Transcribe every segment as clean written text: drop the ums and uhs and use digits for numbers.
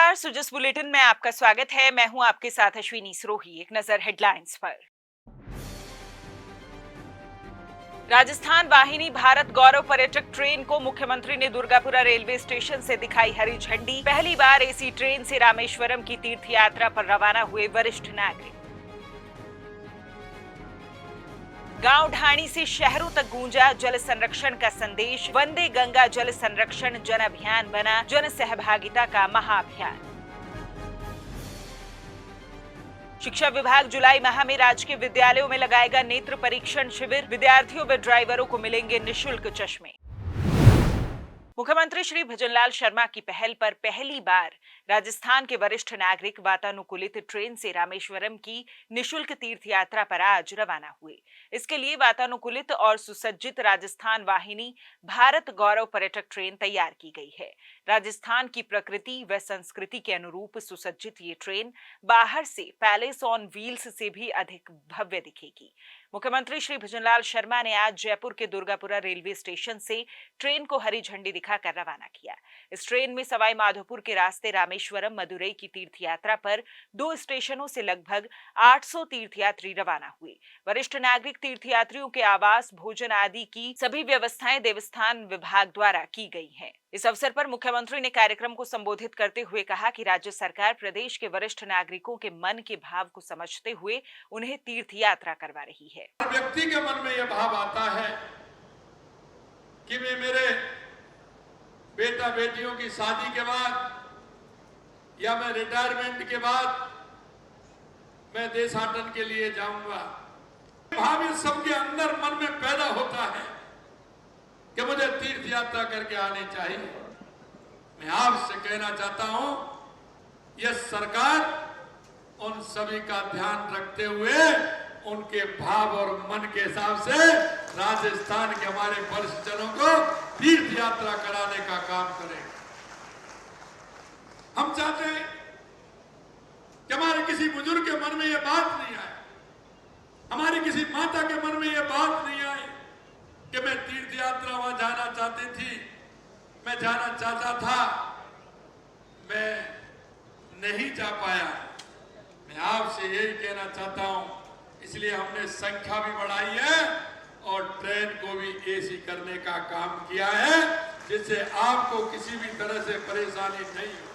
नमस्कार, सुजस बुलेटिन में आपका स्वागत है। मैं हूं आपके साथ अश्विनी सरोही। एक नजर हेडलाइंस पर। राजस्थान वाहिनी भारत गौरव पर्यटक ट्रेन को मुख्यमंत्री ने दुर्गापुरा रेलवे स्टेशन से दिखाई हरी झंडी। पहली बार एसी ट्रेन से रामेश्वरम की तीर्थ यात्रा पर रवाना हुए वरिष्ठ नागरिक। गांव ढाणी से शहरों तक गूंजा जल संरक्षण का संदेश। वंदे गंगा जल संरक्षण जन अभियान बना जन सहभागिता का महाअभियान। शिक्षा विभाग जुलाई माह में राजकीय विद्यालयों में लगाएगा नेत्र परीक्षण शिविर। विद्यार्थियों व ड्राइवरों को मिलेंगे निःशुल्क चश्मे। मुख्यमंत्री श्री भजनलाल शर्मा की पहल पर पहली बार राजस्थान के वरिष्ठ नागरिक वातानुकूलित ट्रेन से रामेश्वरम की निःशुल्क तीर्थ यात्रा पर आज रवाना हुए। इसके लिए वातानुकूलित और सुसज्जित राजस्थान वाहिनी भारत गौरव पर्यटक ट्रेन तैयार की गई है। राजस्थान की प्रकृति व संस्कृति के अनुरूप सुसज्जित ये ट्रेन बाहर से पैलेस ऑन व्हील्स से भी अधिक भव्य दिखेगी। मुख्यमंत्री श्री भजनलाल शर्मा ने आज जयपुर के दुर्गापुरा रेलवे स्टेशन से ट्रेन को हरी झंडी दिखाकर रवाना किया। इस ट्रेन में सवाई माधोपुर के रास्ते रामेश्वरम मदुरई की तीर्थ यात्रा पर 2 स्टेशनों से लगभग 800 तीर्थयात्री रवाना हुए। वरिष्ठ नागरिक तीर्थयात्रियों के आवास, भोजन आदि की सभी व्यवस्थाएं देवस्थान विभाग द्वारा की गई हैं। इस अवसर पर मुख्यमंत्री ने कार्यक्रम को संबोधित करते हुए कहा कि राज्य सरकार प्रदेश के वरिष्ठ नागरिकों के मन के भाव को समझते हुए उन्हें तीर्थ यात्रा करवा रही है। व्यक्ति के मन में यह भाव आता है कि मैं मेरे बेटा बेटियों की शादी के बाद या मैं रिटायरमेंट के बाद मैं देशाटन के लिए जाऊंगा। भाव ये सबके अंदर मन में पैदा होता है कि मुझे तीर्थ यात्रा करके आनी चाहिए। मैं आपसे कहना चाहता हूं, यह सरकार उन सभी का ध्यान रखते हुए उनके भाव और मन के हिसाब से राजस्थान के हमारे वरिष्ठ जनों को तीर्थ यात्रा कराने का काम करें। हम चाहते हैं कि हमारे किसी बुजुर्ग के मन में यह बात नहीं आए, हमारी किसी माता के मन में यह बात नहीं आए कि मैं तीर्थ यात्रा वहां जाना चाहती थी, मैं जाना चाहता था, मैं नहीं जा पाया। मैं आपसे यही कहना चाहता हूं, इसलिए हमने संख्या भी बढ़ाई है और ट्रेन को भी एसी करने का काम किया है, जिससे आपको किसी भी तरह से परेशानी नहीं हो।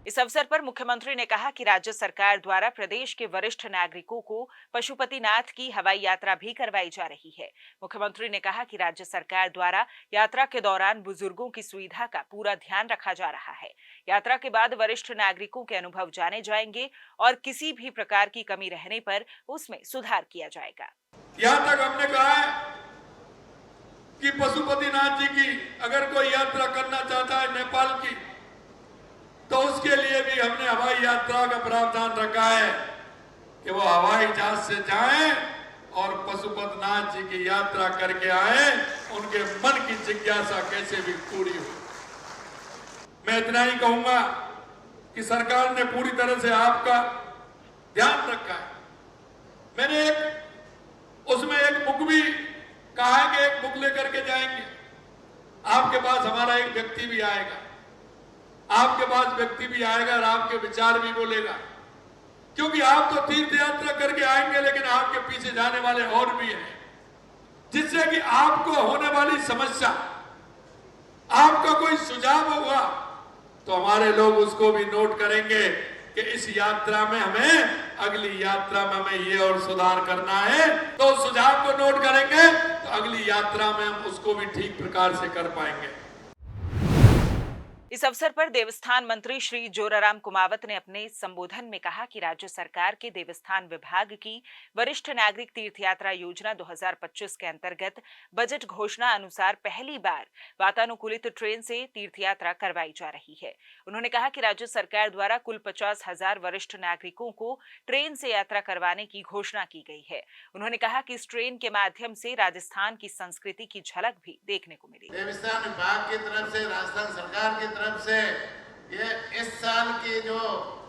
इस अवसर पर मुख्यमंत्री ने कहा कि राज्य सरकार द्वारा प्रदेश के वरिष्ठ नागरिकों को पशुपतिनाथ की हवाई यात्रा भी करवाई जा रही है। मुख्यमंत्री ने कहा कि राज्य सरकार द्वारा यात्रा के दौरान बुजुर्गों की सुविधा का पूरा ध्यान रखा जा रहा है। यात्रा के बाद वरिष्ठ नागरिकों के अनुभव जाने जाएंगे और किसी भी प्रकार की कमी रहने पर उसमें सुधार किया जाएगा। यहाँ तक हमने कहा है कि पशुपतिनाथ जी की अगर कोई यात्रा करना चाहता है नेपाल की, तो उसके लिए भी हमने हवाई यात्रा का प्रावधान रखा है कि वो हवाई जहाज से जाएं और पशुपतिनाथ जी की यात्रा करके आए, उनके मन की जिज्ञासा कैसे भी पूरी हो। मैं इतना ही कहूंगा कि सरकार ने पूरी तरह से आपका ध्यान रखा है। मैंने उसमें एक बुक भी कहा है कि एक बुक लेकर के जाएंगे, आपके पास हमारा एक व्यक्ति भी आएगा, आपके पास व्यक्ति भी आएगा और आपके विचार भी बोलेगा, क्योंकि आप तो तीर्थ यात्रा करके आएंगे लेकिन आपके पीछे जाने वाले और भी हैं, जिससे कि आपको होने वाली समस्या, आपका कोई सुझाव होगा तो हमारे लोग उसको भी नोट करेंगे कि इस यात्रा में हमें, अगली यात्रा में हमें ये और सुधार करना है, तो सुझाव को नोट करेंगे तो अगली यात्रा में हम उसको भी ठीक प्रकार से कर पाएंगे। इस अवसर पर देवस्थान मंत्री श्री जोराराम कुमावत ने अपने संबोधन में कहा कि राज्य सरकार के देवस्थान विभाग की वरिष्ठ नागरिक तीर्थ यात्रा योजना 2025 के अंतर्गत बजट घोषणा अनुसार पहली बार वातानुकूलित ट्रेन से तीर्थ यात्रा करवाई जा रही है। उन्होंने कहा कि राज्य सरकार द्वारा कुल 50,000 वरिष्ठ नागरिकों को ट्रेन से यात्रा करवाने की घोषणा की गई है। उन्होंने कहा कि इस ट्रेन के माध्यम से राजस्थान की संस्कृति की झलक भी देखने को मिली। देवस्थान विभाग की तरफ से, राजस्थान सरकार की तरफ से ये इस साल की जो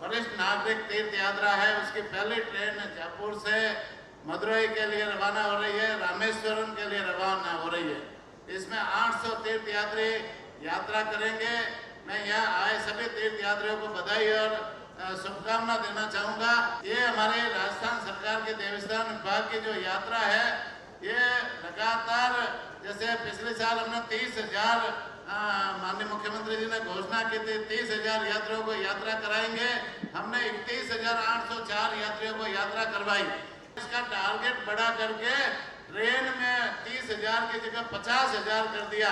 वरिष्ठ नागरिक तीर्थ यात्रा है, उसकी पहली ट्रेन जयपुर से मदुरई के लिए रवाना हो रही है, रामेश्वरम के लिए रवाना हो रही है। इसमें 800 तीर्थ यात्री यात्रा करेंगे। मैं यहाँ आए सभी तीर्थ यात्रियों को बधाई और शुभकामना देना चाहूँगा। ये हमारे राजस्थान सरकार के देवस्थान विभाग की जो यात्रा है, ये लगातार, जैसे पिछले साल हमने 30,000 माननीय मुख्यमंत्री जी ने घोषणा की थी, 30,000 यात्रियों को यात्रा कराएंगे। हमने 31,804 यात्रियों को यात्रा करवाई। इसका टारगेट बढ़ा करके ट्रेन में 30,000 की जगह 50,000 कर दिया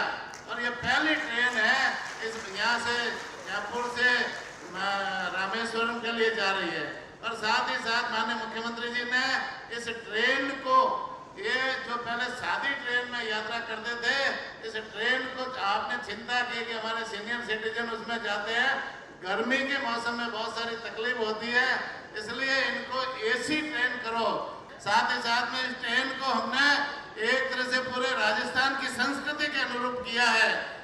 और ये पहली ट्रेन है इस यहाँ से जयपुर से रामेश्वरम के लिए जा रही है। और साथ ही साथ माननीय मुख्यमंत्री जी ने इस ट्रेन को, ये जो पहले सादी ट्रेन में यात्रा करते थे, इस ट्रेन को आपने चिंता की कि हमारे सीनियर सिटीजन उसमें जाते हैं, गर्मी के मौसम में बहुत सारी तकलीफ होती है, इसलिए इनको एसी ट्रेन करो। साथ ही साथ में इस ट्रेन को हमने एक तरह से पूरे राजस्थान की संस्कृति के अनुरूप किया है।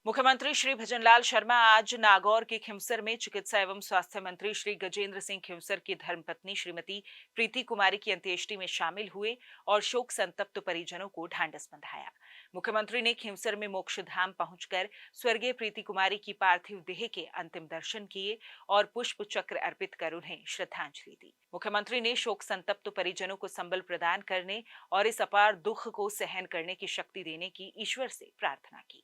मुख्यमंत्री श्री भजनलाल शर्मा आज नागौर के खिमसर में चिकित्सा एवं स्वास्थ्य मंत्री श्री गजेंद्र सिंह खिमसर की धर्मपत्नी श्रीमती प्रीति कुमारी की अंत्येष्टि में शामिल हुए और शोक संतप्त परिजनों को ढांढस बंधाया। मुख्यमंत्री ने खिमसर में मोक्षधाम पहुंचकर स्वर्गीय प्रीति कुमारी की पार्थिव देह के अंतिम दर्शन किए और पुष्प चक्र अर्पित कर उन्हें श्रद्धांजलि दी। मुख्यमंत्री ने शोक संतप्त परिजनों को संबल प्रदान करने और इस अपार दुख को सहन करने की शक्ति देने की ईश्वर से प्रार्थना की।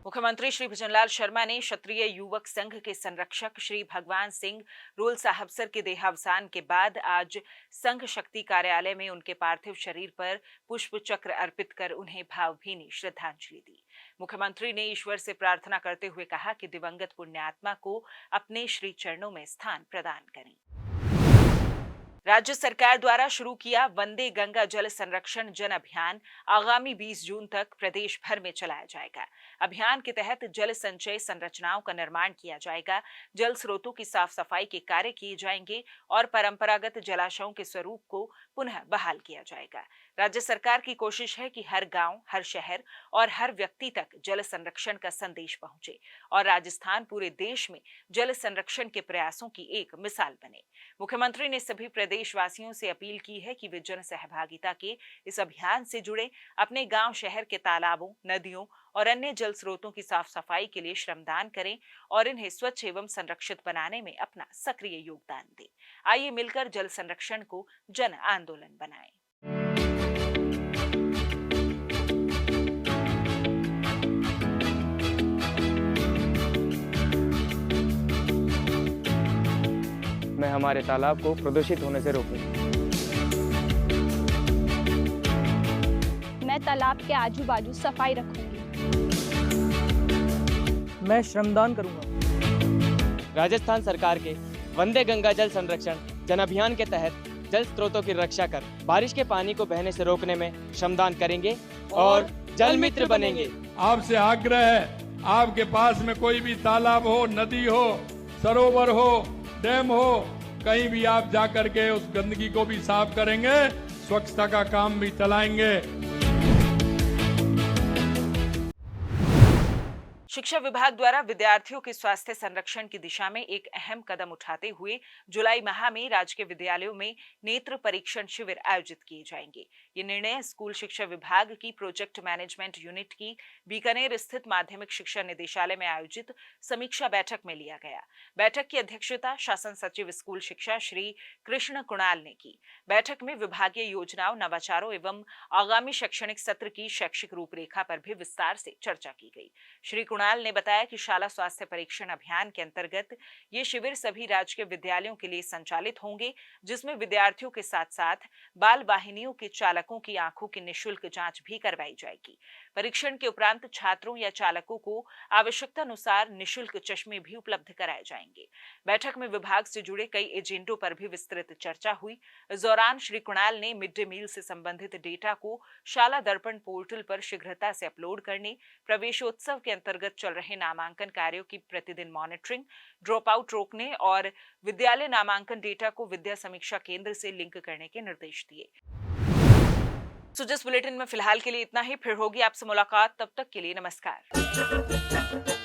मुख्यमंत्री श्री भजनलाल शर्मा ने क्षत्रिय युवक संघ के संरक्षक श्री भगवान सिंह रोल साहबसर के देहावसान के बाद आज संघ शक्ति कार्यालय में उनके पार्थिव शरीर पर पुष्प चक्र अर्पित कर उन्हें भावभीनी श्रद्धांजलि दी। मुख्यमंत्री ने ईश्वर से प्रार्थना करते हुए कहा कि दिवंगत पुण्यात्मा को अपने श्री चरणों में स्थान प्रदान करें। राज्य सरकार द्वारा शुरू किया वंदे गंगा जल संरक्षण जन अभियान आगामी 20 जून तक प्रदेश भर में चलाया जाएगा। अभियान के तहत जल संचय संरचनाओं का निर्माण किया जाएगा, जल स्रोतों की साफ सफाई के कार्य किए जाएंगे और परंपरागत जलाशयों के स्वरूप को पुनः बहाल किया जाएगा। राज्य सरकार की कोशिश है कि हर गांव, हर शहर और हर व्यक्ति तक जल संरक्षण का संदेश पहुंचे और राजस्थान पूरे देश में जल संरक्षण के प्रयासों की एक मिसाल बने। मुख्यमंत्री ने सभी प्रदेशवासियों से अपील की है कि वे जन सहभागिता के इस अभियान से जुड़े अपने गांव शहर के तालाबों, नदियों और अन्य जल स्रोतों की साफ सफाई के लिए श्रमदान करें और इन्हें स्वच्छ एवं संरक्षित बनाने में अपना सक्रिय योगदान दें। आइए मिलकर जल संरक्षण को जन आंदोलन बनाएं। मैं हमारे तालाब को प्रदूषित होने से रोकूं। मैं तालाब के आजू बाजू सफाई रखूंगी। मैं श्रमदान करूंगा। राजस्थान सरकार के वंदे गंगा जल संरक्षण जन अभियान के तहत जल स्रोतों की रक्षा कर बारिश के पानी को बहने से रोकने में श्रमदान करेंगे और जल मित्र बनेंगे। आपसे आग्रह है, आपके पास में कोई भी तालाब हो, नदी हो, सरोवर हो, डैम हो, कहीं भी आप जाकर के उस गंदगी को भी साफ करेंगे, स्वच्छता का काम भी चलाएंगे। शिक्षा विभाग द्वारा विद्यार्थियों के स्वास्थ्य संरक्षण की दिशा में एक अहम कदम उठाते हुए जुलाई माह में राजकीय विद्यालयों में नेत्र परीक्षण शिविर आयोजित किए जाएंगे। ये निर्णय स्कूल शिक्षा विभाग की प्रोजेक्ट मैनेजमेंट यूनिट की बीकानेर स्थित माध्यमिक शिक्षा निदेशालय में आयोजित समीक्षा बैठक में लिया गया। बैठक की अध्यक्षता शासन सचिव स्कूल शिक्षा श्री कृष्ण कुणाल ने की। बैठक में विभागीय योजनाओं, नवाचारों एवं आगामी शैक्षणिक सत्र की शैक्षिक रूपरेखा पर भी विस्तार से चर्चा की गई। श्री कुणाल ने बताया कि शाला स्वास्थ्य परीक्षण अभियान के अंतर्गत ये शिविर सभी राजकीय विद्यालयों के लिए संचालित होंगे, जिसमें विद्यार्थियों के साथ साथ बाल वाहिनियों के चालकों की आंखों की निःशुल्क जांच भी करवाई जाएगी। परीक्षण के उपरांत छात्रों या चालकों को आवश्यकता अनुसार निःशुल्क चश्मे भी उपलब्ध कराए जाएंगे। बैठक में विभाग से जुड़े कई एजेंडों पर भी विस्तृत चर्चा हुई। इस दौरान श्री कुणाल ने मिड डे मील से संबंधित डेटा को शाला दर्पण पोर्टल पर शीघ्रता से अपलोड करने, प्रवेशोत्सव के अंतर्गत चल रहे नामांकन कार्यों की प्रतिदिन मॉनिटरिंग, ड्रॉप आउट रोकने और विद्यालय नामांकन डेटा को विद्या समीक्षा केंद्र से लिंक करने के निर्देश दिए। जिस बुलेटिन में फिलहाल के लिए इतना ही, फिर होगी आपसे मुलाकात, तब तक के लिए नमस्कार।